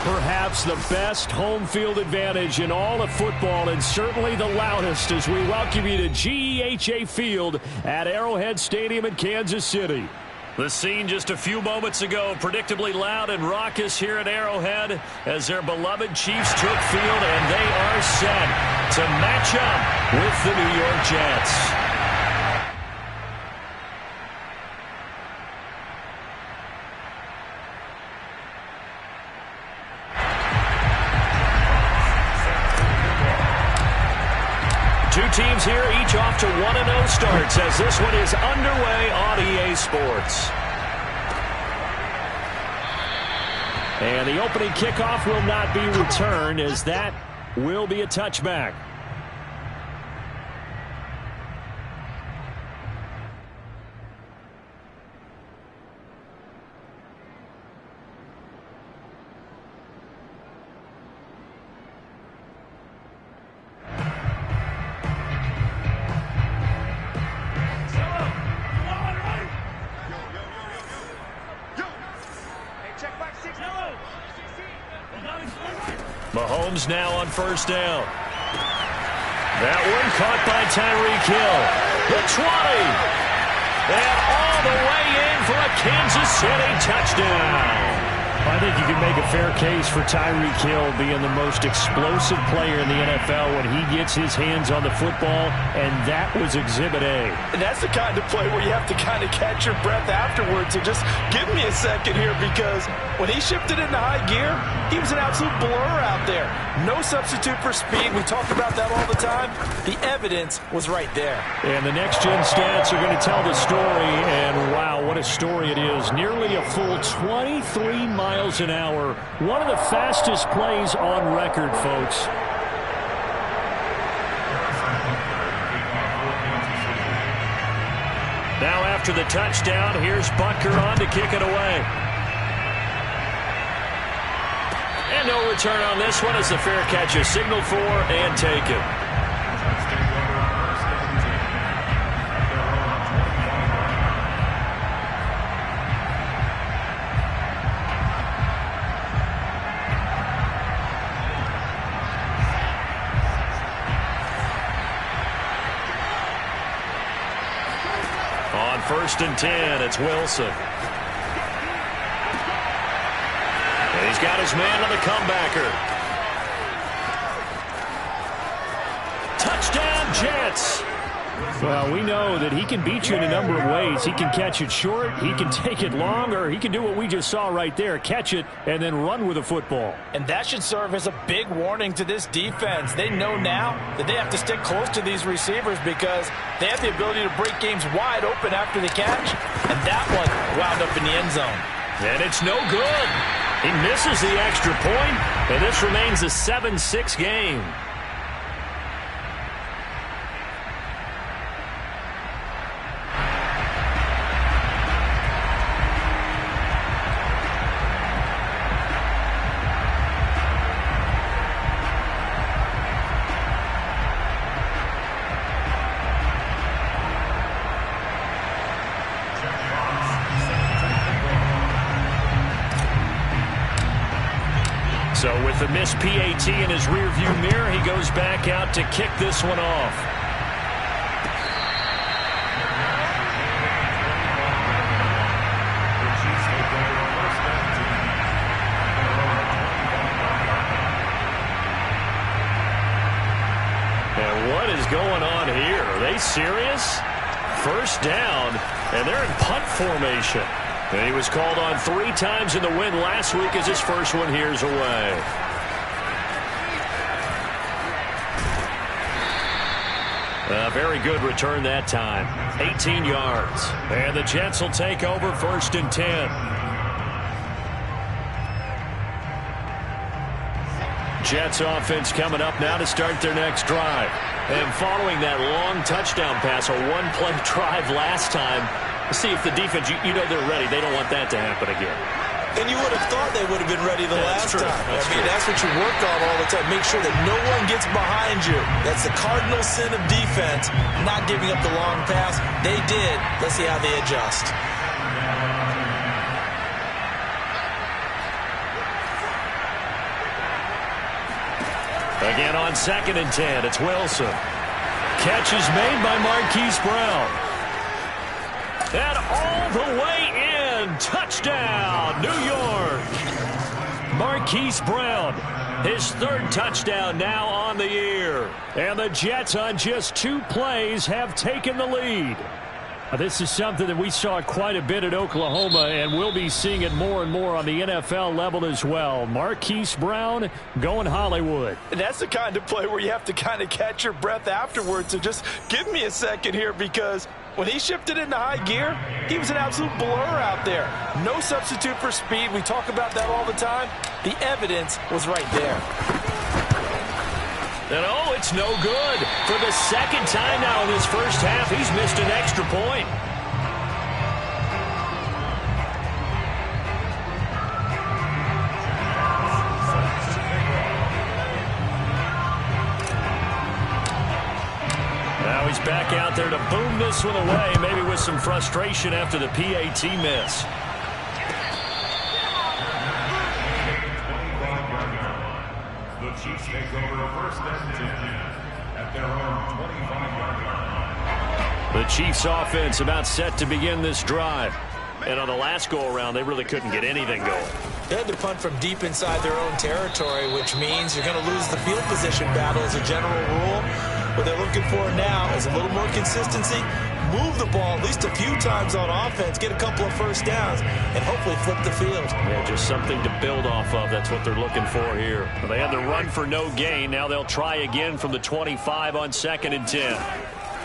Perhaps the best home field advantage in all of football, and certainly the loudest, as we welcome you to GEHA Field at Arrowhead Stadium in Kansas City. The scene just a few moments ago, predictably loud and raucous here at Arrowhead as their beloved Chiefs took field, and they are set to match up with the New York Jets. Two teams here, each off to 1-0 starts as this one is underway on EA Sports. And the opening kickoff will not be returned, as that will be a touchback. Mahomes now on first down. That one caught by Tyreek Hill. The 20. And all the way in for a Kansas City touchdown. I think you can make a fair case for Tyreek Hill being the most explosive player in the NFL when he gets his hands on the football, and that was Exhibit A. And that's the kind of play where you have to kind of catch your breath afterwards. So just give me a second here, because when he shifted into high gear, he was an absolute blur out there. No substitute for speed. We talked about that all the time. The evidence was right there. And the next-gen stats are going to tell the story, and wow, what a story it is. Nearly a full 23 miles an hour. One of the fastest plays on record, folks. Now after the touchdown, here's Butker on to kick it away. And no return on this one as the fair catch is signaled for and taken. On 1st and 10, it's Wilson. He's got his man on the comebacker. Touchdown, Jets. Well, we know that he can beat you in a number of ways. He can catch it short, he can take it long, or he can do what we just saw right there, catch it and then run with the football. And that should serve as a big warning to this defense. They know now that they have to stick close to these receivers because they have the ability to break games wide open after the catch. And that one wound up in the end zone. And it's no good. He misses the extra point, and this remains a 7-6 game. So with the missed PAT in his rearview mirror, he goes back out to kick this one off. And what is going on here? Are they serious? First down, and they're in punt formation. And he was called on 3 times in the win last week as his first one here's away. A very good return that time. 18 yards. And the Jets will take over 1st and 10. Jets offense coming up now to start their next drive. And following that long touchdown pass, a one-play drive last time, see if the defense, you know they're ready. They don't want that to happen again. And you would have thought they would have been ready the last time. That's what you work on all the time. Make sure that no one gets behind you. That's the cardinal sin of defense, not giving up the long pass. They did. Let's see how they adjust. Again on 2nd and 10, it's Wilson. Catch is made by Marquise Brown. And all the way in. Touchdown, New York. Marquise Brown, his 3rd touchdown now on the year. And the Jets on just 2 plays have taken the lead. This is something that we saw quite a bit at Oklahoma, and we'll be seeing it more and more on the NFL level as well. Marquise Brown going Hollywood. And that's the kind of play where you have to kind of catch your breath afterwards. So just give me a second here, because when he shifted into high gear, he was an absolute blur out there. No substitute for speed. We talk about that all the time. The evidence was right there. And oh, it's no good. For the 2nd time now in this first half, he's missed an extra point. Now he's back out there to boom this one away, maybe with some frustration after the PAT miss. The Chiefs take over 1st and 10 at their own 25-yard line. The Chiefs offense about set to begin this drive. And on the last go-around, they really couldn't get anything going. They had to punt from deep inside their own territory, which means you're going to lose the field position battle as a general rule. What they're looking for now is a little more consistency. Move the ball at least a few times on offense, get a couple of first downs, and hopefully flip the field. Yeah, just something to build off of. That's what they're looking for here. Well, they had the run for no gain. Now they'll try again from the 25 on 2nd and 10.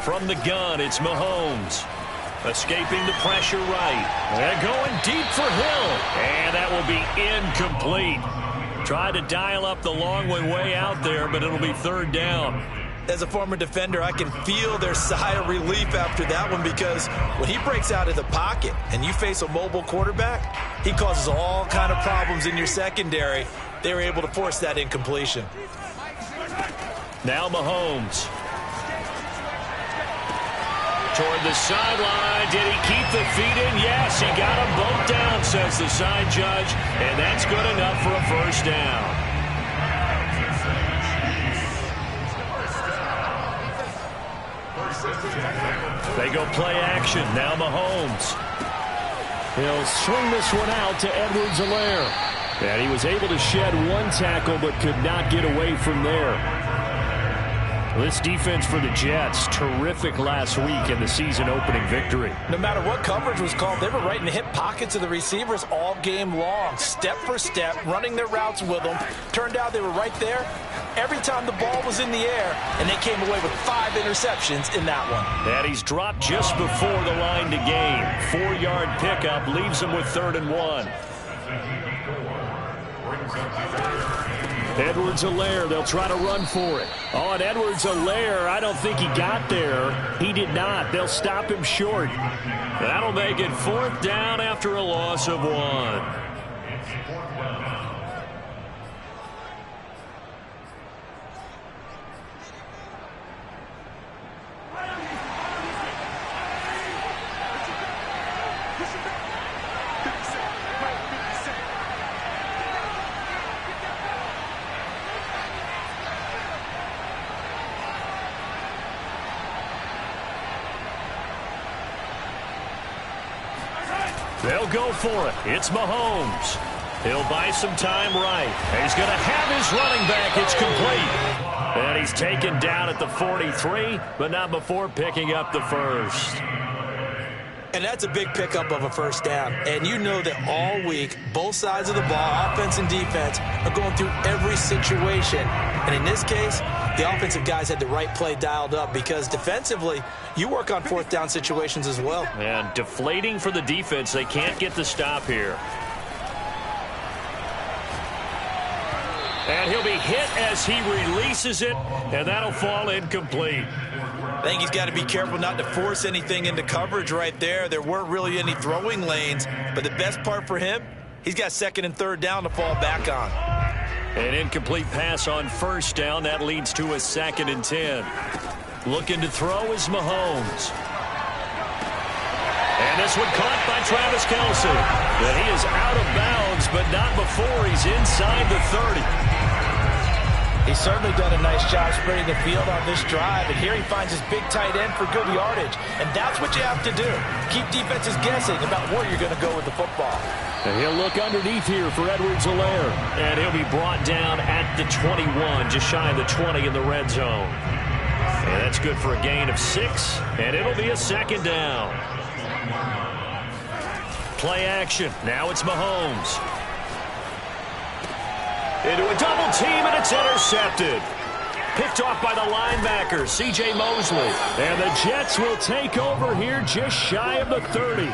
From the gun, it's Mahomes. Escaping the pressure right. And going deep for Hill. And that will be incomplete. Tried to dial up the long way out there, but it'll be 3rd down. As a former defender, I can feel their sigh of relief after that one, because when he breaks out of the pocket and you face a mobile quarterback, he causes all kind of problems in your secondary. They were able to force that incompletion. Now Mahomes. Toward the sideline. Did he keep the feet in? Yes, he got him both down, says the side judge. And that's good enough for a 1st down. They go play action. Now Mahomes. He'll swing this one out to Edwards-Helaire. And he was able to shed 1 tackle but could not get away from there. This defense for the Jets, terrific last week in the season-opening victory. No matter what coverage was called, they were right in the hip pockets of the receivers all game long, step for step, running their routes with them. Turned out they were right there every time the ball was in the air, and they came away with 5 interceptions in that one. And he's dropped just before the line to gain. 4-yard pickup leaves him with 3rd and 1. Edwards-Helaire, they'll try to run for it. Oh, and Edwards-Helaire, I don't think he got there. He did not. They'll stop him short. That'll make it 4th down after a loss of 1. They'll go for it. It's Mahomes. He'll buy some time right. And he's going to have his running back. It's complete. And he's taken down at the 43, but not before picking up the 1st. And that's a big pickup of a 1st down. And you know that all week, both sides of the ball, offense and defense, are going through every situation. And in this case, the offensive guys had the right play dialed up, because defensively, you work on 4th down situations as well. And deflating for the defense. They can't get the stop here. And he'll be hit as he releases it, and that'll fall incomplete. I think he's got to be careful not to force anything into coverage right there. There weren't really any throwing lanes, but the best part for him, he's got 2nd and 3rd down to fall back on. An incomplete pass on 1st down. That leads to a 2nd and 10. Looking to throw is Mahomes. And this one caught by Travis Kelce. But he is out of bounds, but not before he's inside the 30. He's certainly done a nice job spreading the field on this drive, and here he finds his big tight end for good yardage. And that's what you have to do. Keep defenses guessing about where you're going to go with the football. And he'll look underneath here for Edwards-Helaire. And he'll be brought down at the 21, just shy of the 20 in the red zone. And that's good for a gain of 6, and it'll be a second down. Play action. Now it's Mahomes. Into a double team, and it's intercepted. Picked off by the linebacker, C.J. Mosley. And the Jets will take over here just shy of the 30.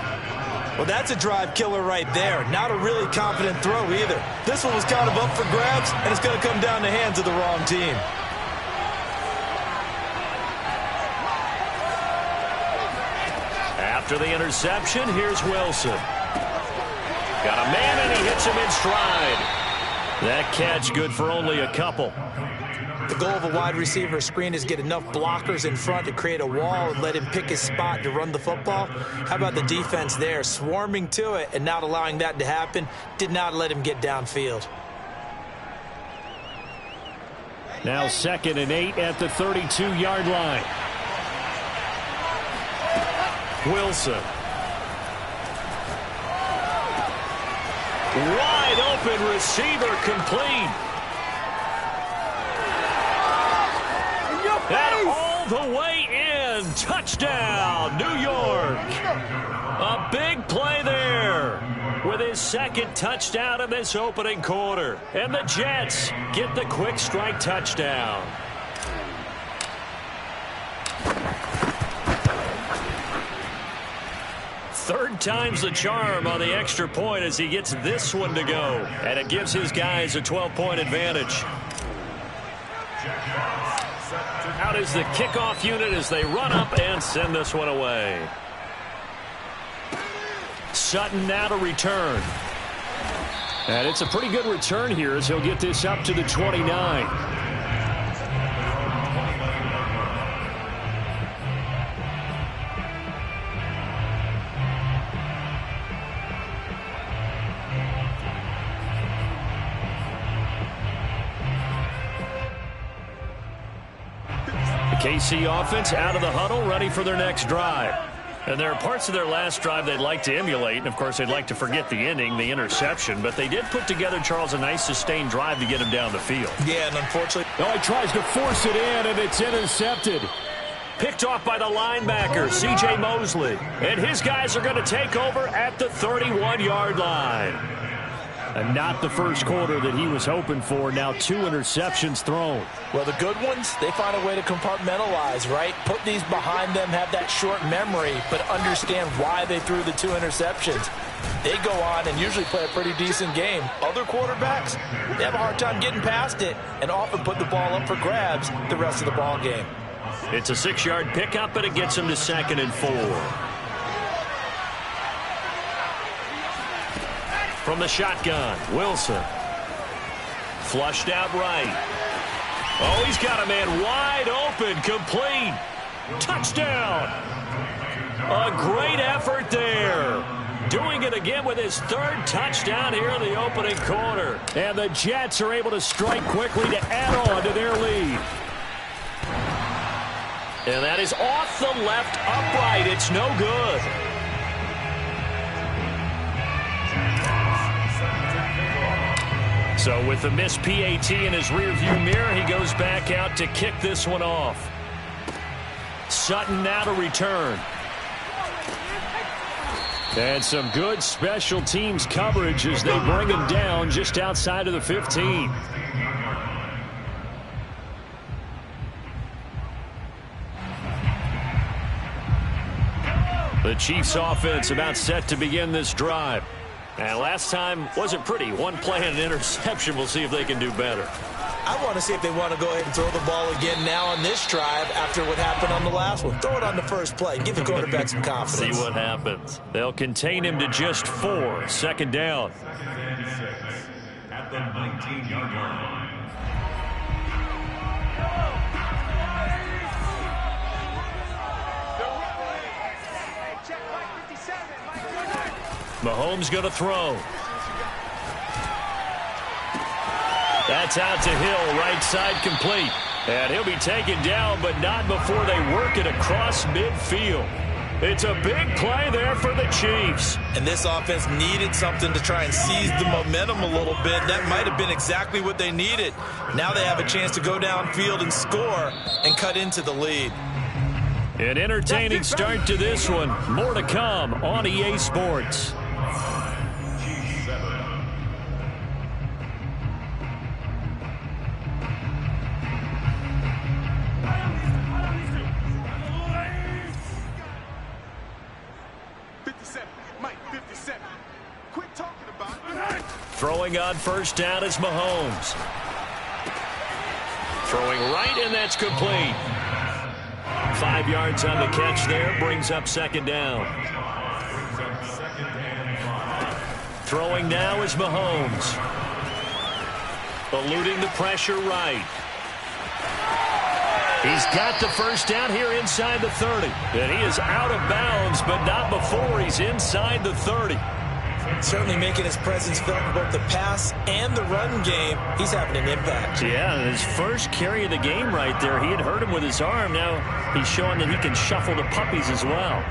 Well, that's a drive killer right there. Not a really confident throw either. This one was kind of up for grabs, and it's going to come down the hands of the wrong team. After the interception, here's Wilson. Got a man, and he hits him in stride. That catch good for only a couple. The goal of a wide receiver screen is get enough blockers in front to create a wall and let him pick his spot to run the football. How about the defense there, swarming to it and not allowing that to happen? Did not let him get downfield. Now 2nd and 8 at the 32-yard line. Wilson. Wide open receiver, complete. And all the way in. Touchdown, New York. A big play there with his 2nd touchdown in this opening quarter. And the Jets get the quick strike touchdown. Third time's the charm on the extra point as he gets this one to go. And it gives his guys a 12-point advantage. Out is the kickoff unit as they run up and send this one away. Sutton now to return. And it's a pretty good return here as he'll get this up to the 29. KC offense out of the huddle, ready for their next drive. And there are parts of their last drive they'd like to emulate, and of course they'd like to forget the ending, the interception, but they did put together, Charles, a nice sustained drive to get him down the field. Yeah, and unfortunately... Oh, he tries to force it in, and it's intercepted. Picked off by the linebacker, C.J. Mosley. And his guys are going to take over at the 31-yard line. And not the first quarter that he was hoping for. Now 2 interceptions thrown. Well, the good ones, they find a way to compartmentalize, right? Put these behind them, have that short memory, but understand why they threw the 2 interceptions. They go on and usually play a pretty decent game. Other quarterbacks, they have a hard time getting past it and often put the ball up for grabs the rest of the ball game. It's a 6-yard pickup, but it gets him to 2nd and 4. From the shotgun, Wilson. Flushed out right. Oh, he's got a man wide open, complete. Touchdown. A great effort there. Doing it again with his 3rd touchdown here in the opening quarter. And the Jets are able to strike quickly to add on to their lead. And that is off the left upright. It's no good. So with the missed PAT in his rearview mirror, he goes back out to kick this one off. Sutton now to return. And some good special teams coverage as they bring him down just outside of the 15. The Chiefs offense about set to begin this drive. And last time wasn't pretty. One play and an interception. We'll see if they can do better. I want to see if they want to go ahead and throw the ball again now on this drive after what happened on the last one. Throw it on the first play. Give the quarterback some confidence. See what happens. They'll contain him to just 4. 2nd down. At the 19-yard line. Mahomes going to throw. That's out to Hill, right side complete. And he'll be taken down, but not before they work it across midfield. It's a big play there for the Chiefs. And this offense needed something to try and seize the momentum a little bit. That might have been exactly what they needed. Now they have a chance to go downfield and score and cut into the lead. An entertaining start to this one. More to come on EA Sports. Throwing on first down is Mahomes. Throwing right, and that's complete. 5 yards on the catch there, brings up second down. Throwing now is Mahomes. Eluding the pressure right. He's got the first down here inside the 30. And he is out of bounds, but not before he's inside the 30. Certainly making his presence felt in both the pass and the run game. He's having an impact. Yeah, his first carry of the game right there. He had hurt him with his arm. Now he's showing that he can shuffle the puppies as well.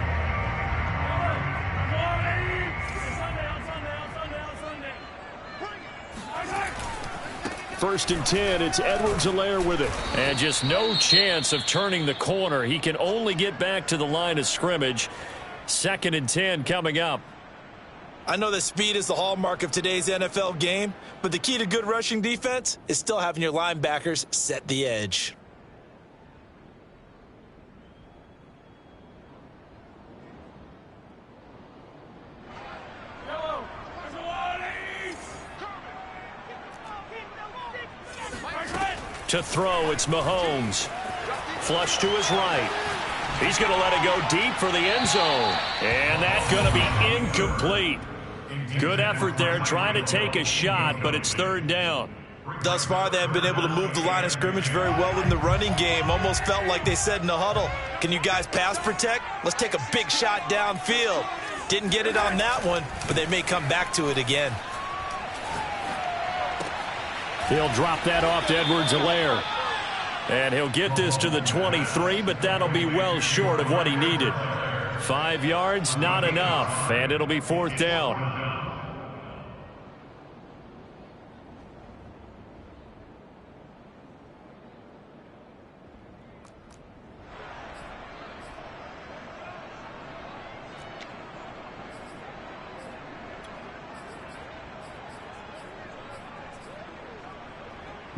First and 10, it's Edwards-Helaire with it. And just no chance of turning the corner. He can only get back to the line of scrimmage. Second and 10 coming up. I know that speed is the hallmark of today's NFL game, but the key to good rushing defense is still having your linebackers set the edge. To throw, it's Mahomes. Flush to his right. He's going to let it go deep for the end zone. And that's going to be incomplete. Good effort there, trying to take a shot, but it's third down. Thus far, they have been able to move the line of scrimmage very well in the running game. Almost felt like they said in the huddle, can you guys pass protect? Let's take a big shot downfield. Didn't get it on that one, but they may come back to it again. He'll drop that off to Edwards-Helaire. And he'll get this to the 23, but that'll be well short of what he needed. 5 yards, not enough, and it'll be fourth down.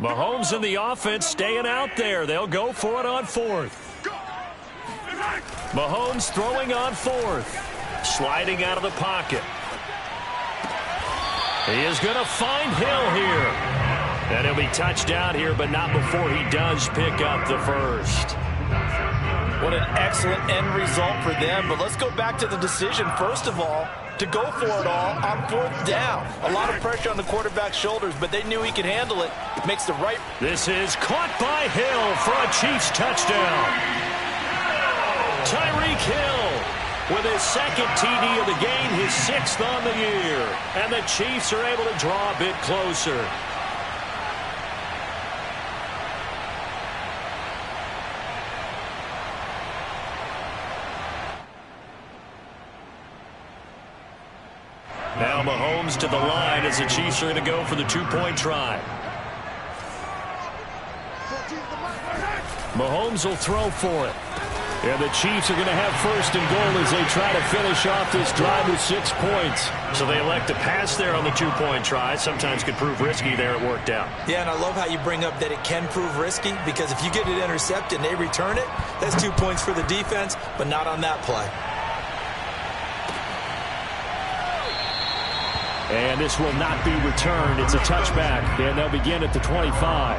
Mahomes and the offense staying out there. They'll go for it on fourth. Mahomes throwing on fourth. Sliding out of the pocket. He is going to find Hill here. And he'll be touchdown here, but not before he does pick up the first. What an excellent end result for them. But let's go back to the decision, first of all, to go for it all on fourth down. A lot of pressure on the quarterback's shoulders, but they knew he could handle it. Makes the right. This is caught by Hill for a Chiefs touchdown. Tyreek Hill with his second TD of the game, his sixth on the year. And the Chiefs are able to draw a bit closer. Now Mahomes to the line as the Chiefs are going to go for the two-point try. Mahomes will throw for it. And the Chiefs are going to have first and goal as they try to finish off this drive with 6 points. So they elect to pass there on the two-point try. Sometimes could prove risky there. It worked out. Yeah, and I love how you bring up that it can prove risky, because if you get it intercepted and they return it, that's 2 points for the defense, but not on that play. And this will not be returned. It's a touchback, and they'll begin at the 25.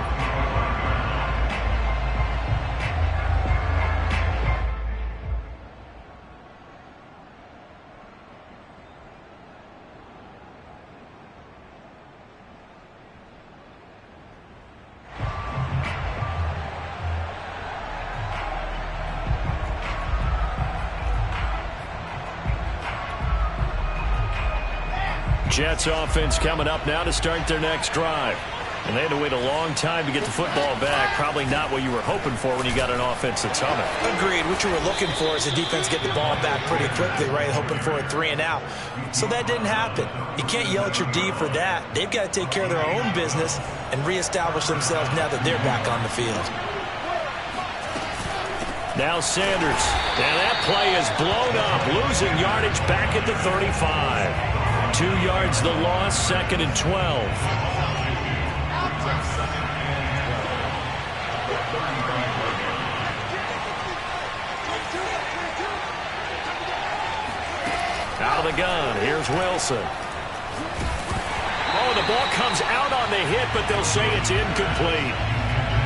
Jets offense coming up now to start their next drive. And they had to wait a long time to get the football back. Probably not what you were hoping for when you got an offense that's humming. Agreed. What you were looking for is the defense get the ball back pretty quickly, right? Hoping for a 3 and out. So that didn't happen. You can't yell at your D for that. They've got to take care of their own business and reestablish themselves now that they're back on the field. Now Sanders. And that play is blown up. Losing yardage back at the 35. 2 yards the loss, 2nd and 12. Out of the gun, here's Wilson. Oh, the ball comes out on the hit, but they'll say it's incomplete.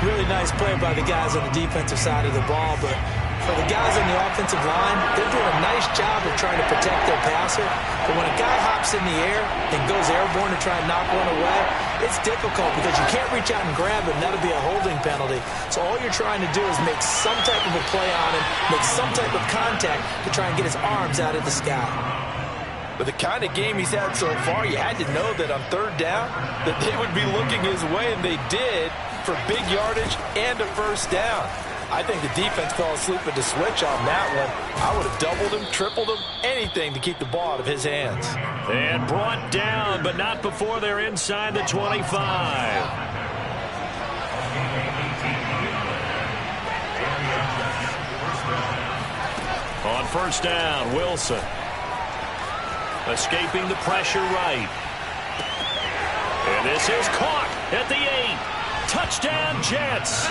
Really nice play by the guys on the defensive side of the ball, but for the guys on the offensive line, they're doing a nice job of trying to protect their passer. But when a guy hops in the air and goes airborne to try and knock one away, it's difficult because you can't reach out and grab him. That'll be a holding penalty. So all you're trying to do is make some type of a play on him, make some type of contact to try and get his arms out of the sky. But the kind of game he's had so far, you had to know that on 3rd down that they would be looking his way, and they did for big yardage and a 1st down. I think the defense fell asleep at the switch on that one. I would have doubled him, tripled him, anything to keep the ball out of his hands. And brought down, but not before they're inside the 25. On 1st down, Wilson. Escaping the pressure right. And this is caught at the 8. Touchdown, Jets.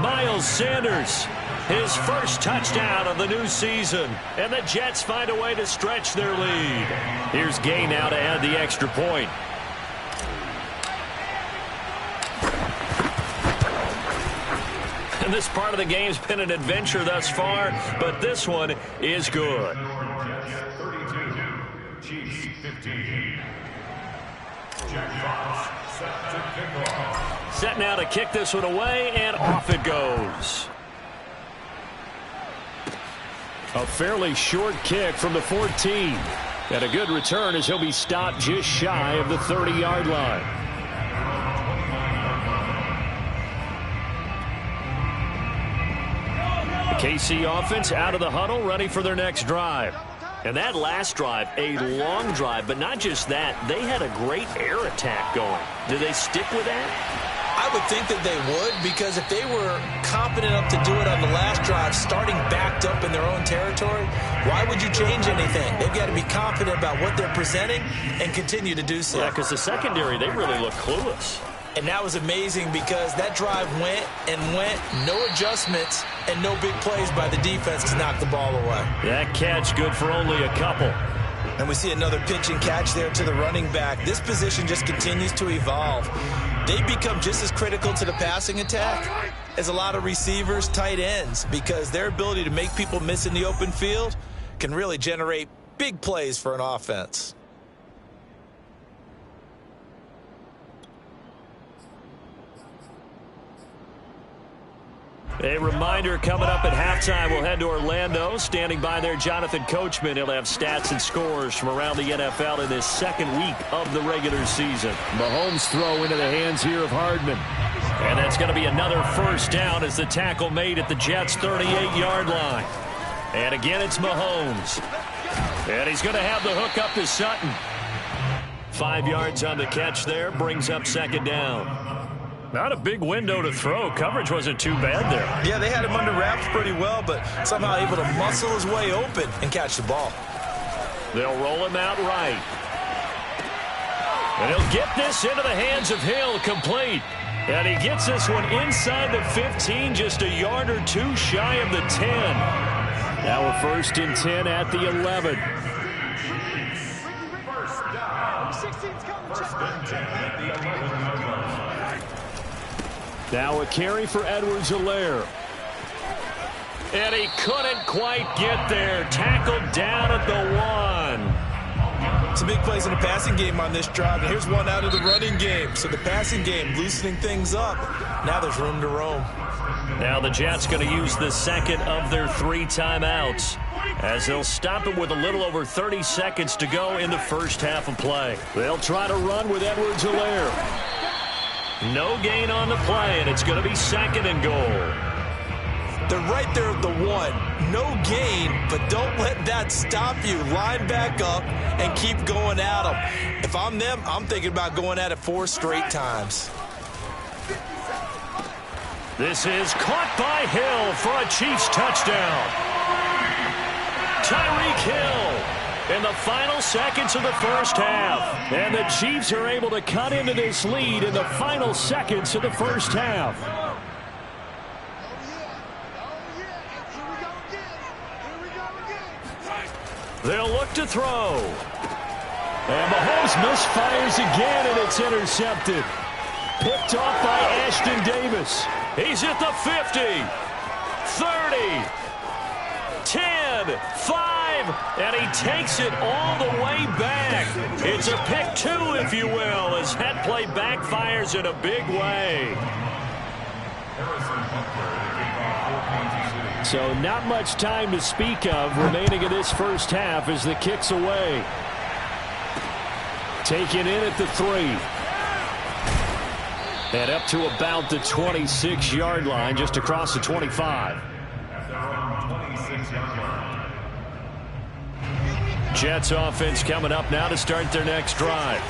Miles Sanders, his first touchdown of the new season. And the Jets find a way to stretch their lead. Here's Gay now to add the extra point. And this part of the game's been an adventure thus far, but this one is good. Set now to kick this one away, and off it goes. A fairly short kick from the 14. And a good return as he'll be stopped just shy of the 30-yard line. The KC offense out of the huddle, ready for their next drive. And that last drive, a long drive, but not just that. They had a great air attack going. Do they stick with that? I would think that they would, because if they were competent enough to do it on the last drive, starting backed up in their own territory, why would you change anything? They've got to be confident about what they're presenting and continue to do so. Yeah, because the secondary, they really look clueless. And that was amazing because that drive went and went, no adjustments, and no big plays by the defense to knock the ball away. That catch good for only a couple. And we see another pitch and catch there to the running back. This position just continues to evolve. They become just as critical to the passing attack as a lot of receivers, tight ends, because their ability to make people miss in the open field can really generate big plays for an offense. A reminder coming up at halftime, we'll head to Orlando. Standing by there, Jonathan Coachman. He'll have stats and scores from around the NFL in this 2nd week of the regular season. Mahomes throw into the hands here of Hardman. And that's going to be another 1st down as the tackle made at the Jets' 38-yard line. And again, it's Mahomes. And he's going to have the hook up to Sutton. 5 yards on the catch there, brings up 2nd down. Not a big window to throw. Coverage wasn't too bad there. Yeah, they had him under wraps pretty well, but somehow able to muscle his way open and catch the ball. They'll roll him out right. And he'll get this into the hands of Hill, complete. And he gets this one inside the 15, just a yard or two shy of the 10. Now a 1st and 10 at the 11. Now a carry for Edwards-Helaire. And he couldn't quite get there. Tackled down at the 1. Some big plays in the passing game on this drive. And here's one out of the running game. So the passing game loosening things up. Now there's room to roam. Now the Jets going to use the 2nd of their 3 timeouts, as they'll stop it with a little over 30 seconds to go in the 1st half of play. They'll try to run with Edwards-Helaire. No gain on the play, and it's going to be 2nd and goal. They're right there at the 1. No gain, but don't let that stop you. Line back up and keep going at them. If I'm them, I'm thinking about going at it 4 straight times. This is caught by Hill for a Chiefs touchdown. Tyreek Hill in the final seconds of the first half. And the Chiefs are able to cut into this lead in the final seconds of the first half. They'll look to throw. And Mahomes misfires again, and it's intercepted. Picked off by Ashton Davis. He's at the 50, 30, 10, 5, and he takes it all the way back. It's a pick 2, if you will, as that play backfires in a big way. So not much time to speak of remaining in this first half as the kick's away. Taken in at the 3. And up to about the 26-yard line, just across the 25. Jets offense coming up now to start their next drive.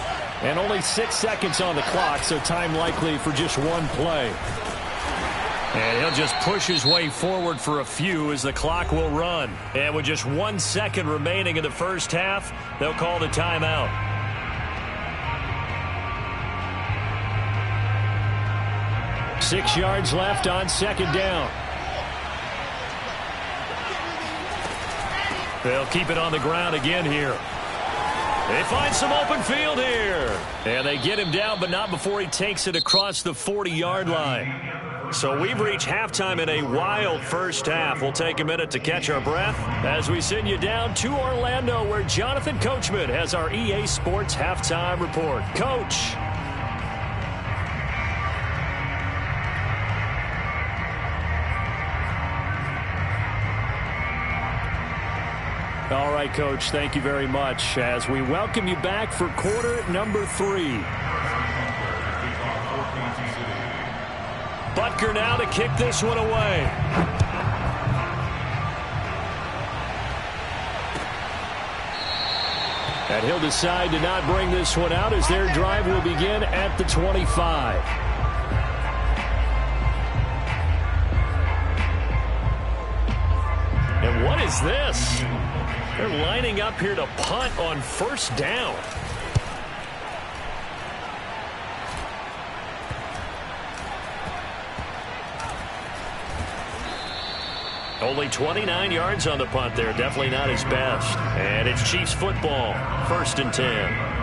And only 6 seconds on the clock, so time likely for just one play. And he'll just push his way forward for a few as the clock will run. And with just 1 second remaining in the first half, they'll call the timeout. Six yards left on 2nd down. They'll keep it on the ground again here. They find some open field here. And they get him down, but not before he takes it across the 40-yard line. So we've reached halftime in a wild first half. We'll take a minute to catch our breath as we send you down to Orlando, where Jonathan Coachman has our EA Sports Halftime Report. Coach. All right, Coach, thank you very much as we welcome you back for quarter number 3. Butker now to kick this one away. And he'll decide to not bring this one out as their drive will begin at the 25. And what is this? They're lining up here to punt on 1st down. Only 29 yards on the punt there. Definitely not his best. And it's Chiefs football. 1st and 10.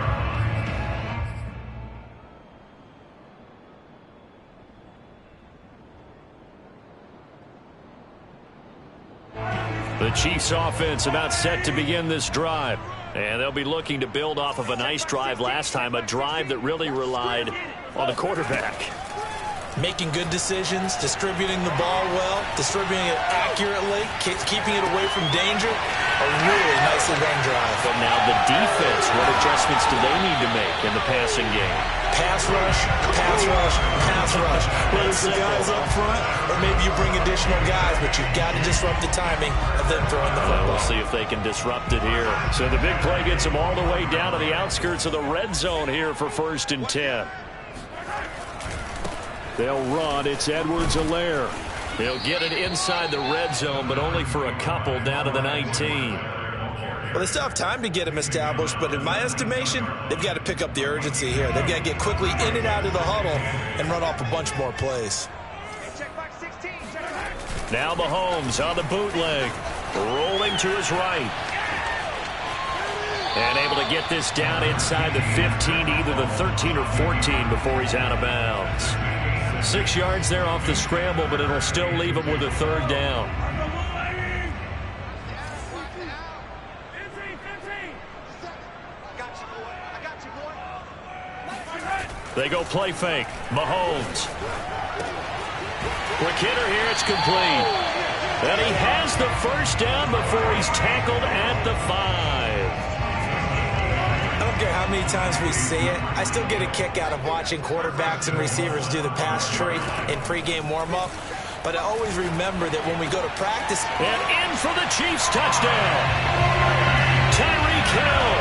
The Chiefs offense about set to begin this drive. And they'll be looking to build off of a nice drive last time. A drive that really relied on the quarterback. Making good decisions, distributing the ball well, distributing it accurately, keeping it away from danger. A really nicely run drive. But now the defense, what adjustments do they need to make in the passing game? Pass rush, pass rush, pass rush. Whether it's the guys up front or maybe you bring additional guys, but you've got to disrupt the timing of them throwing the football. We'll see if they can disrupt it here. So the big play gets them all the way down to the outskirts of the red zone here for 1st and 10. They'll run. It's Edwards-Helaire. He'll get it inside the red zone, but only for a couple down to the 19. Well, they still have time to get him established, but in my estimation, they've got to pick up the urgency here. They've got to get quickly in and out of the huddle and run off a bunch more plays. Now Mahomes on the bootleg, rolling to his right. And able to get this down inside the 15, either the 13 or 14 before he's out of bounds. 6 yards there off the scramble, but it'll still leave him with a 3rd down. They go play fake. Mahomes. Quick hitter here. It's complete. And he has the 1st down before he's tackled at the 5. I don't care how many times we see it, I still get a kick out of watching quarterbacks and receivers do the pass tree in pregame warm-up. But I always remember that when we go to practice. And in for the Chiefs touchdown. Tyreek Hill,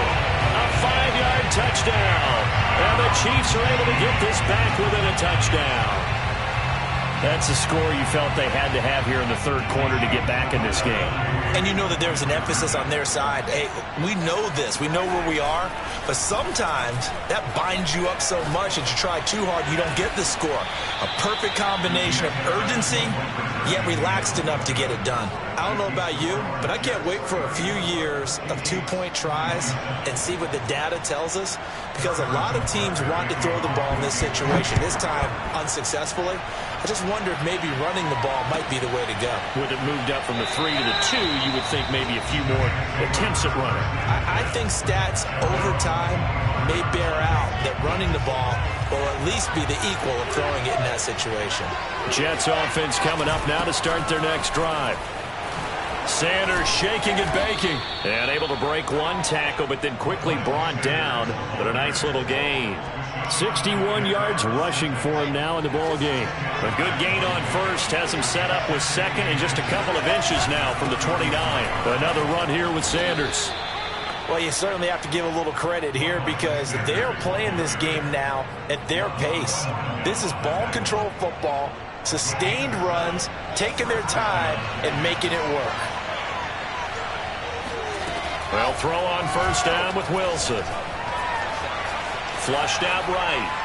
a 5-yard touchdown. And the Chiefs are able to get this back within a touchdown. That's a score you felt they had to have here in the third quarter to get back in this game. And you know that there's an emphasis on their side. Hey, we know this. We know where we are. But sometimes that binds you up so much that you try too hard, you don't get the score. A perfect combination of urgency, yet relaxed enough to get it done. I don't know about you, but I can't wait for a few years of two-point tries and see what the data tells us, because a lot of teams want to throw the ball in this situation, this time unsuccessfully. I just wonder if maybe running the ball might be the way to go. With it moved up from the 3 to the 2, you would think maybe a few more attempts at running. I think stats over time may bear out that running the ball will at least be the equal of throwing it in that situation. Jets offense coming up now to start their next drive. Sanders shaking and baking. And able to break one tackle, but then quickly brought down. But a nice little gain. 61 yards rushing for him now in the ball game. A good gain on first has him set up with second and just a couple of inches now from the 29. Another run here with Sanders. Well, you certainly have to give a little credit here because they're playing this game now at their pace. This is ball control football, sustained runs, taking their time and making it work. Well, throw on first down with Wilson. Flushed out right.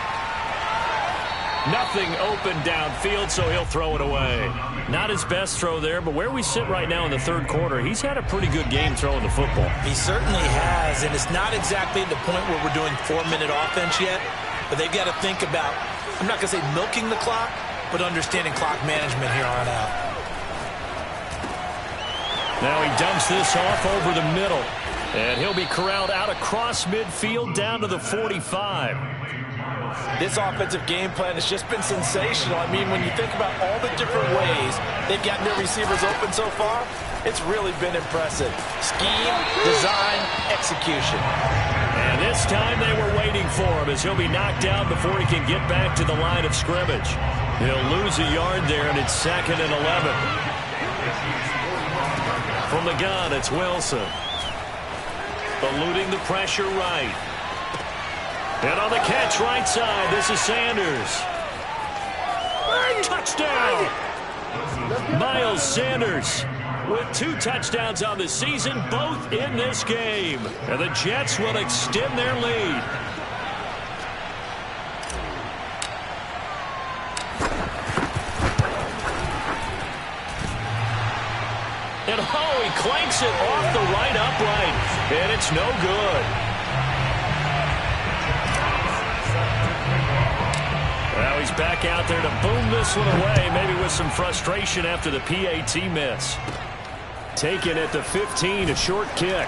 Nothing open downfield, so he'll throw it away. Not his best throw there, but where we sit right now in the third quarter, he's had a pretty good game throwing the football. He certainly has, and it's not exactly at the point where we're doing 4-minute offense yet, but they've got to think about, I'm not going to say milking the clock, but understanding clock management here on out. Now he dumps this off over the middle. And he'll be corralled out across midfield down to the 45. This offensive game plan has just been sensational. I mean, when you think about all the different ways they've gotten their receivers open so far, it's really been impressive. Scheme, design, execution. And this time they were waiting for him as he'll be knocked down before he can get back to the line of scrimmage. He'll lose a yard there, and it's 2nd and 11. From the gun, it's Wilson. Eluding the pressure right. And on the catch right side, this is Sanders. Touchdown! Miles Sanders with 2 touchdowns on the season, both in this game. And the Jets will extend their lead. And he clanks it off the right upright. And it's no good. Now he's back out there to boom this one away, maybe with some frustration after the PAT miss. Taken at the 15, a short kick.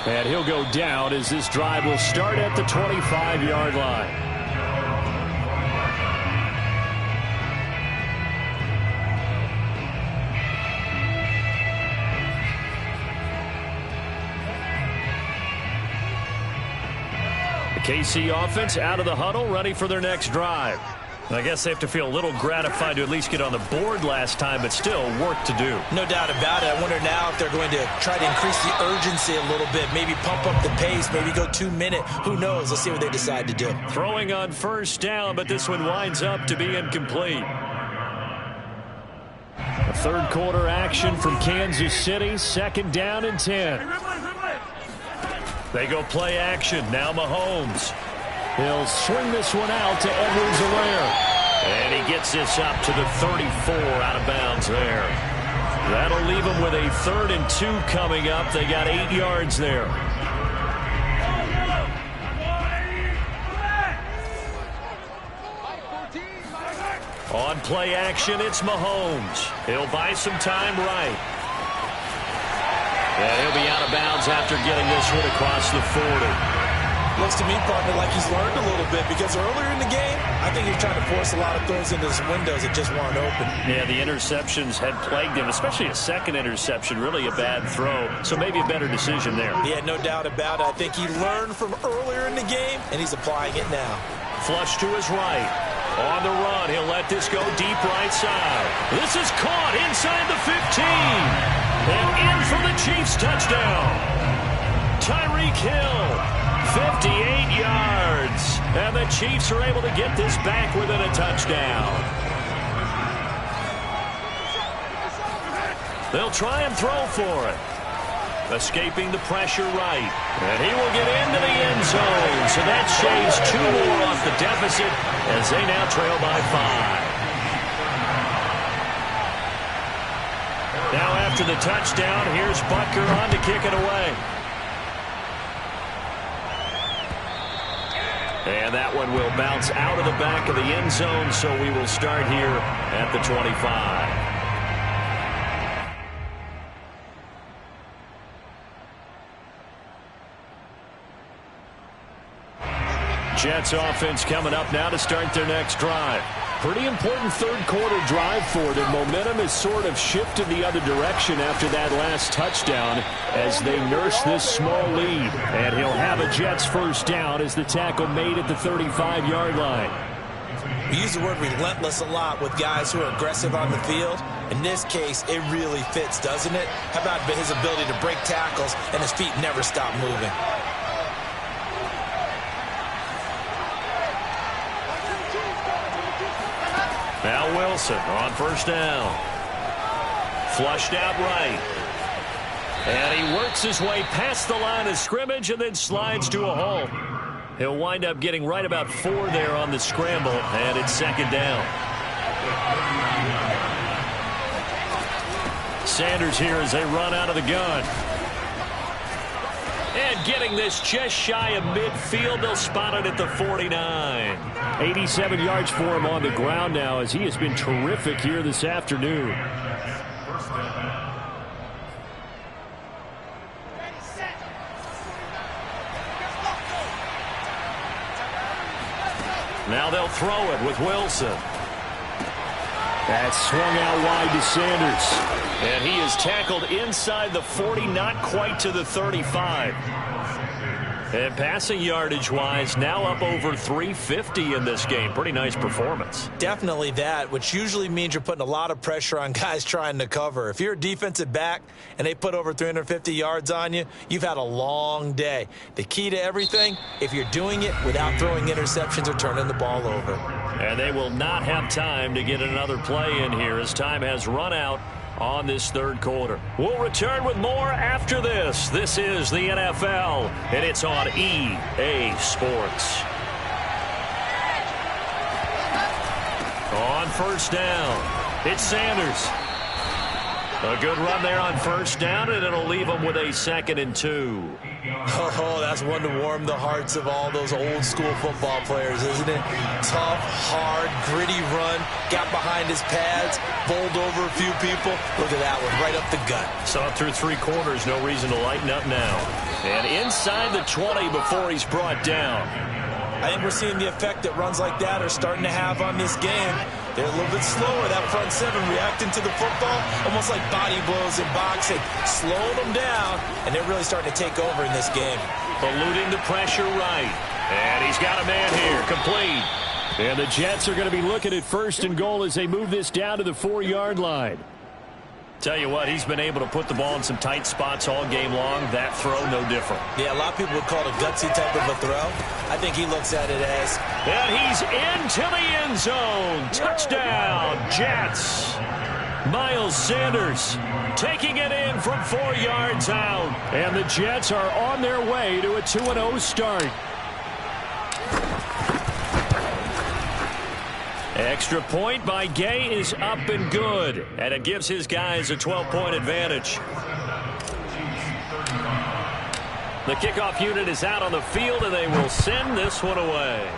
And he'll go down as this drive will start at the 25-yard line. KC offense out of the huddle, ready for their next drive. I guess they have to feel a little gratified to at least get on the board last time, but still work to do. No doubt about it. I wonder now if they're going to try to increase the urgency a little bit, maybe pump up the pace, maybe go 2-minute. Who knows? Let's see what they decide to do. Throwing on first down, but this one winds up to be incomplete. A third quarter action from Kansas City, 2nd down and 10. They go play action. Now Mahomes. He'll swing this one out to Edwards-Helaire. And he gets this up to the 34 out of bounds there. That'll leave him with a 3rd and 2 coming up. They got 8 yards there. On play action, it's Mahomes. He'll buy some time right. Yeah, he'll be out of bounds after getting this one across the 40. Looks to me, partner, like he's learned a little bit because earlier in the game, I think he's trying to force a lot of throws into his windows that just weren't open. Yeah, the interceptions had plagued him, especially a second interception, really a bad throw. So maybe a better decision there. Yeah, no doubt about it. I think he learned from earlier in the game, and he's applying it now. Flush to his right. On the run, he'll let this go deep right side. This is caught inside the 15. And in for the Chiefs touchdown. Tyreek Hill, 58 yards. And the Chiefs are able to get this back within a touchdown. They'll try and throw for it. Escaping the pressure right. And he will get into the end zone. So that shaves 2 more off the deficit as they now trail by 5. Now after the touchdown, here's Butker on to kick it away. And that one will bounce out of the back of the end zone, so we will start here at the 25. Jets offense coming up now to start their next drive. Pretty important third-quarter drive for them. Momentum has sort of shifted the other direction after that last touchdown as they nurse this small lead. And he'll have a Jets first down as the tackle made at the 35-yard line. We use the word relentless a lot with guys who are aggressive on the field. In this case, it really fits, doesn't it? How about his ability to break tackles and his feet never stop moving? Now Wilson on first down. Flushed out right. And he works his way past the line of scrimmage and then slides to a hole. He'll wind up getting right about 4 there on the scramble, and it's second down. Sanders here as they run out of the gun. And getting this just shy of midfield, they'll spot it at the 49. 87 yards for him on the ground now as he has been terrific here this afternoon. Now they'll throw it with Wilson. That's swung out wide to Sanders. And he is tackled inside the 40, not quite to the 35. And passing yardage-wise, now up over 350 in this game. Pretty nice performance. Definitely that, which usually means you're putting a lot of pressure on guys trying to cover. If you're a defensive back and they put over 350 yards on you, you've had a long day. The key to everything, if you're doing it without throwing interceptions or turning the ball over. And they will not have time to get another play in here as time has run out on this third quarter. We'll return with more after this. This is the NFL, and it's on EA Sports. On first down, it's Sanders. A good run there on first down, and it'll leave them with a 2nd and 2. Oh, that's one to warm the hearts of all those old school football players, isn't it? Tough, hard, gritty run, got behind his pads, bowled over a few people. Look at that one, right up the gut. Saw it through 3 quarters, no reason to lighten up now. And inside the 20 before he's brought down. I think we're seeing the effect that runs like that are starting to have on this game. They're a little bit slower, that front 7 reacting to the football, almost like body blows in boxing, slowing them down, and they're really starting to take over in this game. Eluding the pressure right, and he's got a man here, complete. And the Jets are going to be looking at 1st and goal as they move this down to the 4-yard line. Tell you what, he's been able to put the ball in some tight spots all game long. That throw, no different. Yeah, a lot of people would call it a gutsy type of a throw. I think he looks at it as... And he's into the end zone. Touchdown, Jets. Miles Sanders taking it in from 4 yards out. And the Jets are on their way to a 2-0 start. Extra point by Gay is up and good, and it gives his guys a 12-point advantage. The kickoff unit is out on the field, and they will send this one away.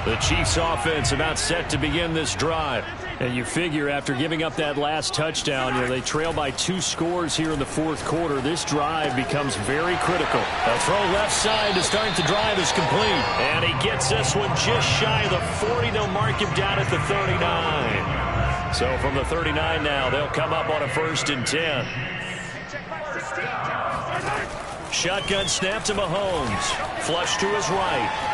The Chiefs offense about set to begin this drive. And you figure after giving up that last touchdown, they trail by 2 scores here in the fourth quarter. This drive becomes very critical. A throw left side to start the drive is complete. And he gets this one just shy of the 40. They'll mark him down at the 39. So from the 39 now, they'll come up on a 1st and 10. Shotgun snap to Mahomes. Flush to his right.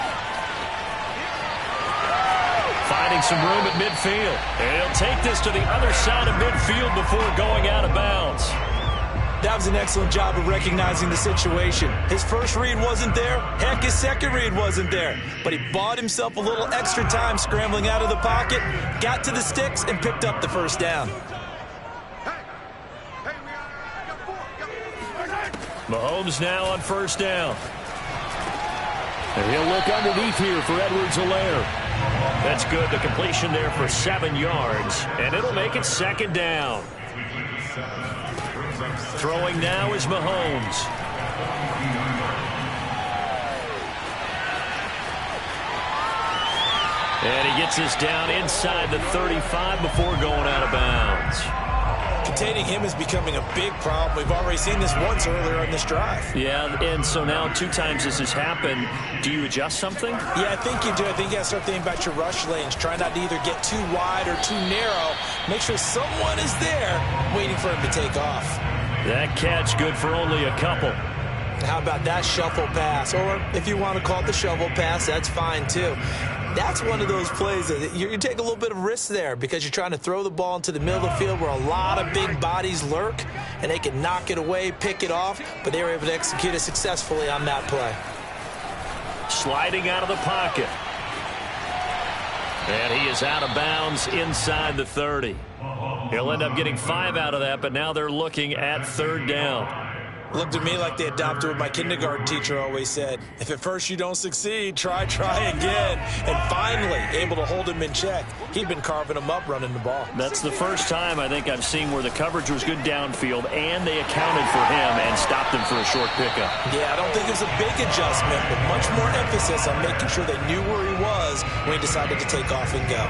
Finding some room at midfield. And he'll take this to the other side of midfield before going out of bounds. That was an excellent job of recognizing the situation. His first read wasn't there. Heck, his second read wasn't there. But he bought himself a little extra time scrambling out of the pocket, got to the sticks, and picked up the first down. Mahomes now on 1st down. And he'll look underneath here for Edwards-Helaire. That's good. The completion there for 7 yards. And it'll make it 2nd down. Throwing now is Mahomes. And he gets this down inside the 35 before going out of bounds. Containing him is becoming a big problem. We've already seen this once earlier in this drive. Yeah, and so now 2 times this has happened. Do you adjust something? Yeah, I think you do. I think you got to start thinking about your rush lanes. Try not to either get too wide or too narrow. Make sure someone is there waiting for him to take off. That catch good for only a couple. How about that shuffle pass? Or if you want to call it the shovel pass, that's fine too. That's one of those plays that you take a little bit of risk there because you're trying to throw the ball into the middle of the field where a lot of big bodies lurk, and they can knock it away, pick it off, but they were able to execute it successfully on that play. Sliding out of the pocket. And he is out of bounds inside the 30. He'll end up getting 5 out of that, but now they're looking at 3rd down. Looked to me like they adopted what my kindergarten teacher always said. If at first you don't succeed, try again. And finally, able to hold him in check. He'd been carving him up running the ball. That's the first time I think I've seen where the coverage was good downfield and they accounted for him and stopped him for a short pickup. Yeah, I don't think it was a big adjustment, but much more emphasis on making sure they knew where he was when he decided to take off and go.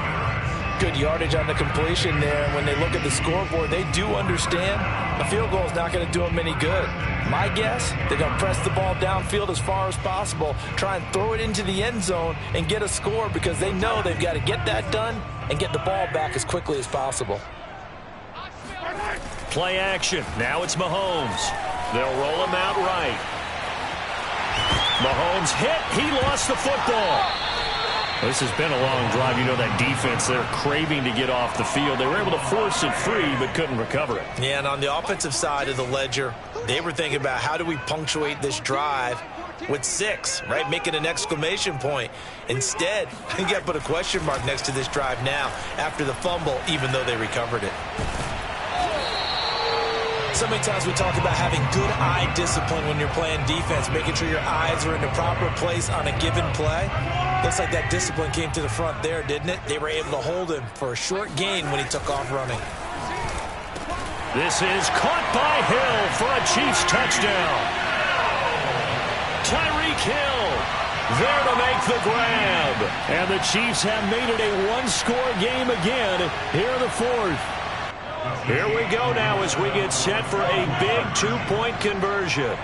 Good yardage on the completion there. And when they look at the scoreboard, they do understand a field goal is not going to do them any good. My guess, they're going to press the ball downfield as far as possible, try and throw it into the end zone and get a score because they know they've got to get that done and get the ball back as quickly as possible. Play action. Now it's Mahomes. They'll roll him out right. Mahomes hit. He lost the football. This has been a long drive. You know that defense, they're craving to get off the field. They were able to force it free but couldn't recover it. Yeah, and on the offensive side of the ledger, they were thinking about how do we punctuate this drive with 6, right? Making an exclamation point. Instead, you got to put a question mark next to this drive now after the fumble, even though they recovered it. So many times we talk about having good eye discipline when you're playing defense, making sure your eyes are in the proper place on a given play. Looks like that discipline came to the front there, didn't it? They were able to hold him for a short gain when he took off running. This is caught by Hill for a Chiefs touchdown. Tyreek Hill there to make the grab. And the Chiefs have made it a 1-score game again here in the 4th. Here we go now as we get set for a big 2-point conversion.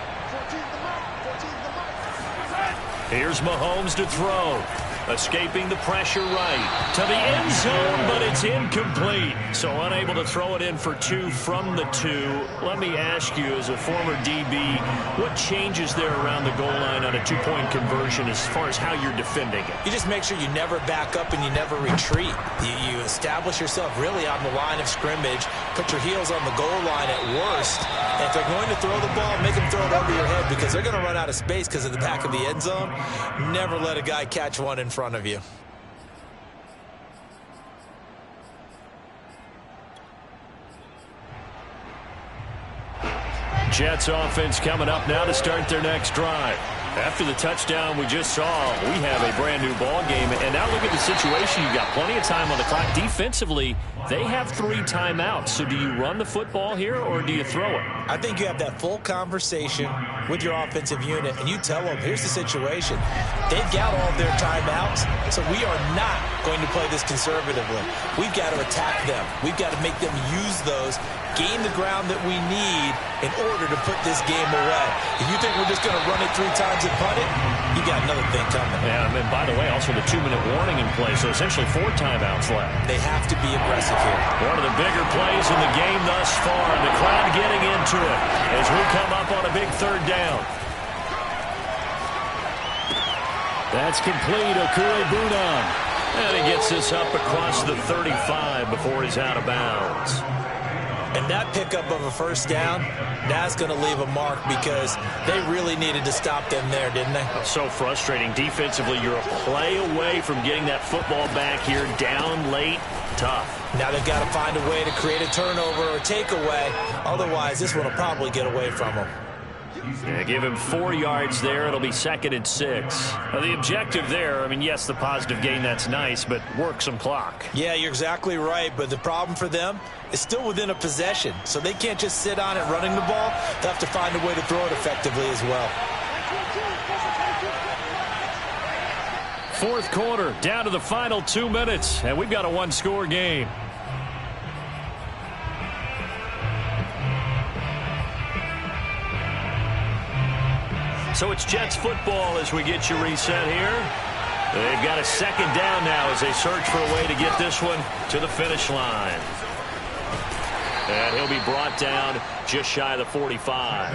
Here's Mahomes to throw. Escaping the pressure right to the end zone, but it's incomplete. So unable to throw it in for 2 from the 2. Let me ask you, as a former DB, what changes there around the goal line on a 2-point conversion as far as how you're defending it? You just make sure you never back up and you never retreat. You establish yourself really on the line of scrimmage, put your heels on the goal line at worst, and if they're going to throw the ball, make them throw it over your head because they're going to run out of space because of the back of the end zone. Never let a guy catch one in front of you. Jets offense coming up now to start their next drive. After the touchdown we just saw, we have a brand new ball game. And now look at the situation. You've got plenty of time on the clock. Defensively, they have 3 timeouts. So do you run the football here or do you throw it? I think you have that full conversation with your offensive unit, and you tell them, here's the situation. They've got all of their timeouts, so we are not going to play this conservatively. We've got to attack them. We've got to make them use those, gain the ground that we need in order to put this game away. If you think we're just going to run it 3 times and punt it, you got another thing coming. Yeah, and by the way, also the 2-minute warning in play, so essentially 4 timeouts left. They have to be aggressive here. One of the bigger plays in the game thus far. The crowd getting into it as we come up on a big 3rd down. That's complete. Okue-Bunan. And he gets this up across the 35 before he's out of bounds. And that pickup of a 1st down, that's going to leave a mark because they really needed to stop them there, didn't they? So frustrating. Defensively, you're a play away from getting that football back here. Down late, tough. Now they've got to find a way to create a turnover or takeaway. Otherwise, this one will probably get away from them. Yeah, give him 4 yards there. It'll be 2nd and 6. Now, the objective there, I mean, yes, the positive gain, that's nice, but work some clock. Yeah, you're exactly right, but the problem for them is still within a possession, so they can't just sit on it running the ball. They'll have to find a way to throw it effectively as well. 4th quarter, down to the final 2 minutes, and we've got a 1-score game. So it's Jets football as we get you reset here. They've got a 2nd down now as they search for a way to get this one to the finish line. And he'll be brought down just shy of the 45.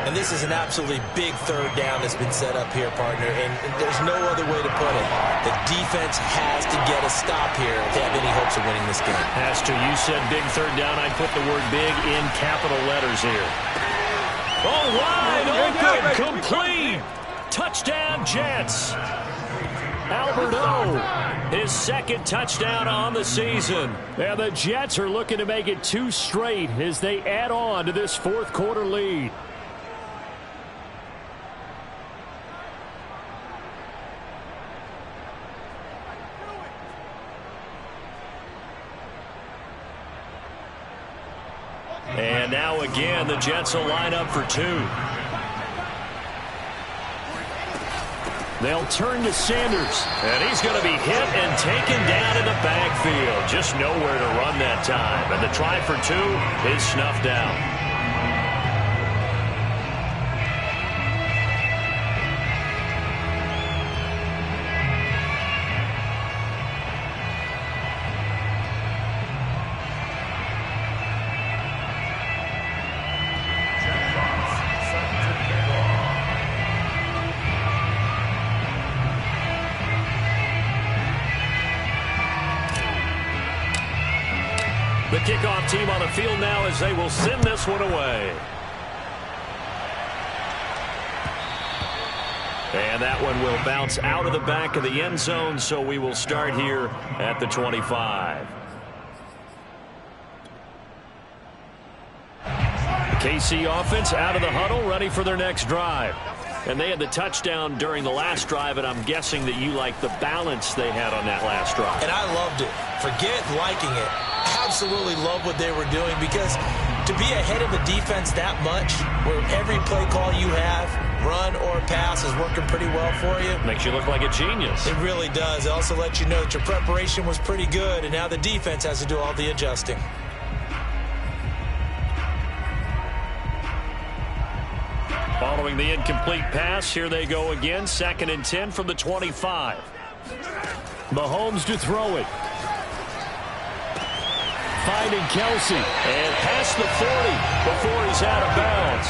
And this is an absolutely big 3rd down that's been set up here, partner, and there's no other way to put it. The defense has to get a stop here if they have any hopes of winning this game. Has to. You said big 3rd down. I'd put the word big in capital letters here. Oh, wide open, complete. Touchdown, Jets. Albert O, his 2nd touchdown on the season. And the Jets are looking to make it 2 straight as they add on to this 4th quarter lead. And now again, the Jets will line up for 2. They'll turn to Sanders. And he's going to be hit and taken down in the backfield. Just nowhere to run that time. And the try for 2 is snuffed out. The kickoff team on the field now as they will send this one away. And that one will bounce out of the back of the end zone, so we will start here at the 25. The KC offense out of the huddle, ready for their next drive. And they had the touchdown during the last drive, and I'm guessing that you like the balance they had on that last drive. And I loved it. Forget liking it. Absolutely love what they were doing, because to be ahead of a defense that much, where every play call you have, run or pass, is working pretty well for you. Makes you look like a genius. It really does. It also lets you know that your preparation was pretty good, and now the defense has to do all the adjusting. Following the incomplete pass, here they go again. 2nd and 10 from the 25. Mahomes to throw it. Finding Kelsey. And past the 40 before he's out of bounds.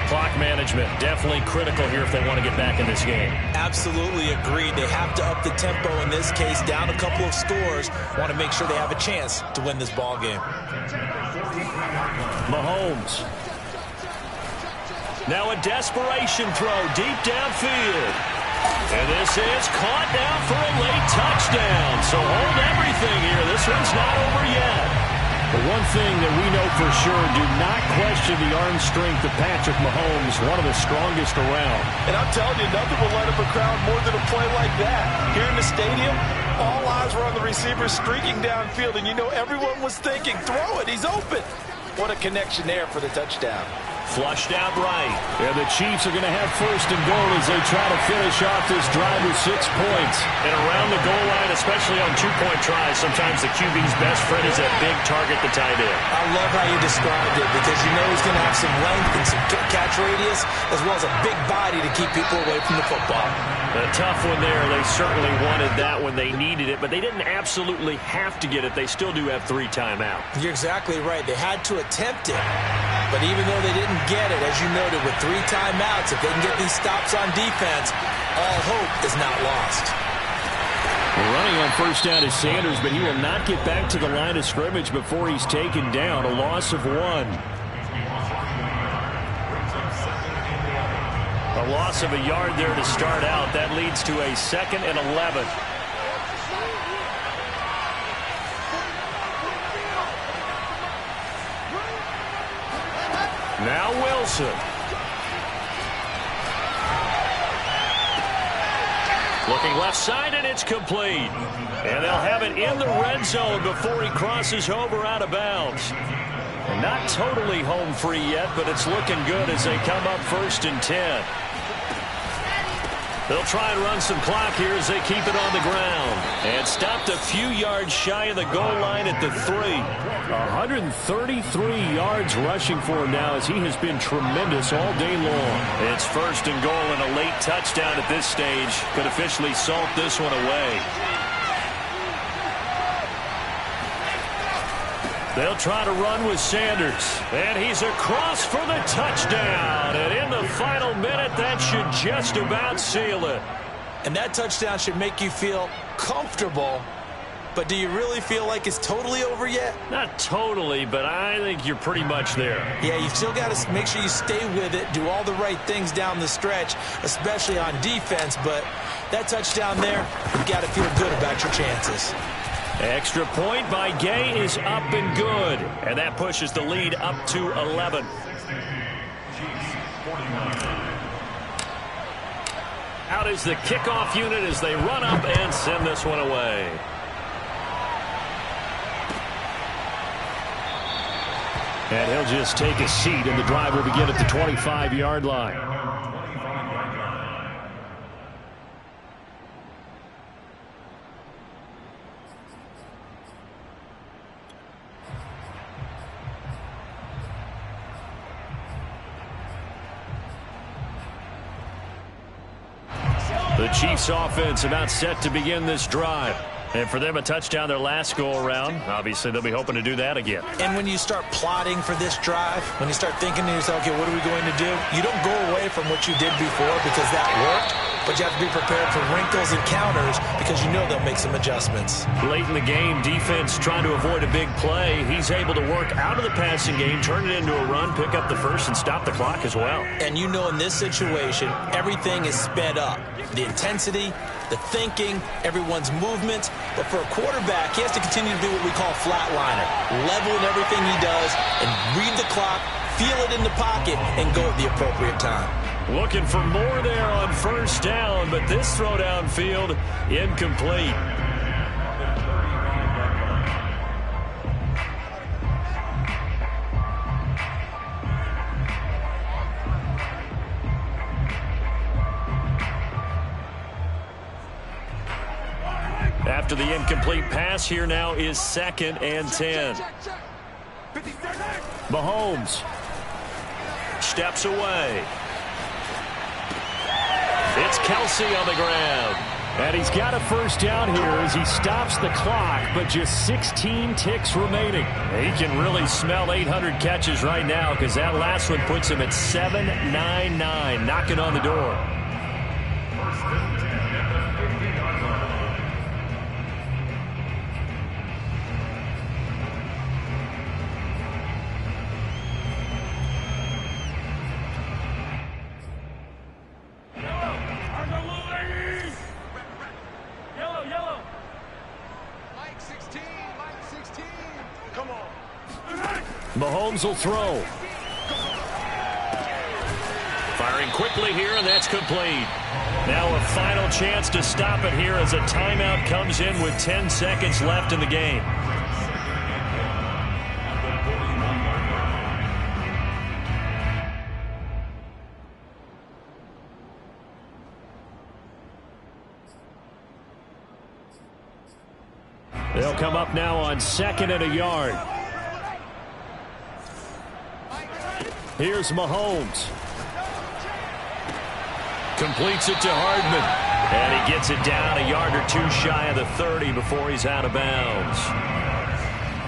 Clock management definitely critical here if they want to get back in this game. Absolutely agreed. They have to up the tempo in this case, down a couple of scores. Want to make sure they have a chance to win this ball game. Mahomes. Now a desperation throw deep downfield. And this is caught now for a late touchdown. So hold everything here. This one's not over yet. But one thing that we know for sure, do not question the arm strength of Patrick Mahomes, one of the strongest around. And I'm telling you, nothing will light up a crowd more than a play like that. Here in the stadium, all eyes were on the receiver streaking downfield, and you know everyone was thinking, throw it, he's open. What a connection there for the touchdown. Flushed out right. And the Chiefs are going to have first and goal as they try to finish off this drive with 6 points. And around the goal line, especially on two-point tries, sometimes the QB's best friend is that big target, the tight end. I love how you described it because you know he's going to have some length and some catch radius as well as a big body to keep people away from the football. A tough one there. They certainly wanted that when they needed it, but they didn't absolutely have to get it. They still do have 3 timeouts. You're exactly right. They had to attempt it. But even though they didn't get it, as you noted, with 3 timeouts, if they can get these stops on defense, all hope is not lost. Running on first down is Sanders, but he will not get back to the line of scrimmage before he's taken down. A loss of 1. A loss of a yard there to start out. That leads to a 2nd and 11. Now Wilson. Looking left side, and it's complete. And they'll have it in the red zone before he crosses over out of bounds. And not totally home free yet, but it's looking good as they come up 1st and 10. They'll try and run some clock here as they keep it on the ground. And stopped a few yards shy of the goal line at the 3. 133 yards rushing for him now as he has been tremendous all day long. It's 1st and goal and a late touchdown at this stage. Could officially salt this one away. They'll try to run with Sanders. And he's across for the touchdown. And in the final minute, that should just about seal it. And that touchdown should make you feel comfortable. But do you really feel like it's totally over yet? Not totally, but I think you're pretty much there. Yeah, you still got to make sure you stay with it, do all the right things down the stretch, especially on defense. But that touchdown there, you've got to feel good about your chances. Extra point by Gay is up and good. And that pushes the lead up to 11. Out is the kickoff unit as they run up and send this one away. And he'll just take a seat, and the drive will begin at the 25-yard line. The Chiefs offense about set to begin this drive. And for them, a touchdown their last go-around. Obviously, they'll be hoping to do that again. And when you start plotting for this drive, when you start thinking to yourself, okay, what are we going to do? You don't go away from what you did before because that worked, but you have to be prepared for wrinkles and counters because you know they'll make some adjustments. Late in the game, defense trying to avoid a big play. He's able to work out of the passing game, turn it into a run, pick up the first, and stop the clock as well. And you know in this situation, everything is sped up. The intensity, the thinking, everyone's movement. But for a quarterback, he has to continue to do what we call flatliner. Level in everything he does and read the clock, feel it in the pocket, and go at the appropriate time. Looking for more there on first down, but this throw downfield incomplete. After the incomplete pass, here now is 2nd and 10. Mahomes steps away. It's Kelsey on the ground. And he's got a first down here as he stops the clock, but just 16 ticks remaining. He can really smell 800 catches right now because that last one puts him at 799, knocking on the door. Mahomes will throw. Firing quickly here, and that's complete. Now a final chance to stop it here as a timeout comes in with 10 seconds left in the game. They'll come up now on 2nd and a yard. Here's Mahomes. Completes it to Hardman. And he gets it down a yard or two shy of the 30 before he's out of bounds.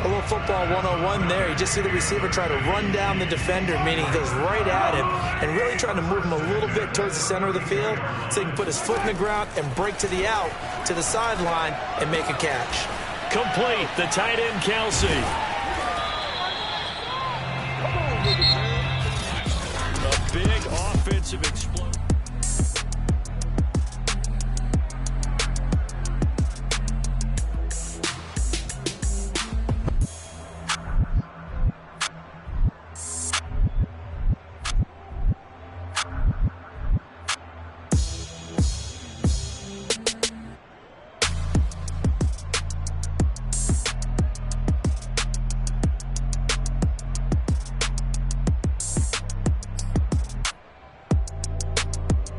A little football 101 there. You just see the receiver try to run down the defender, meaning he goes right at him and really trying to move him a little bit towards the center of the field so he can put his foot in the ground and break to the out, to the sideline, and make a catch. Complete. The tight end, Kelsey.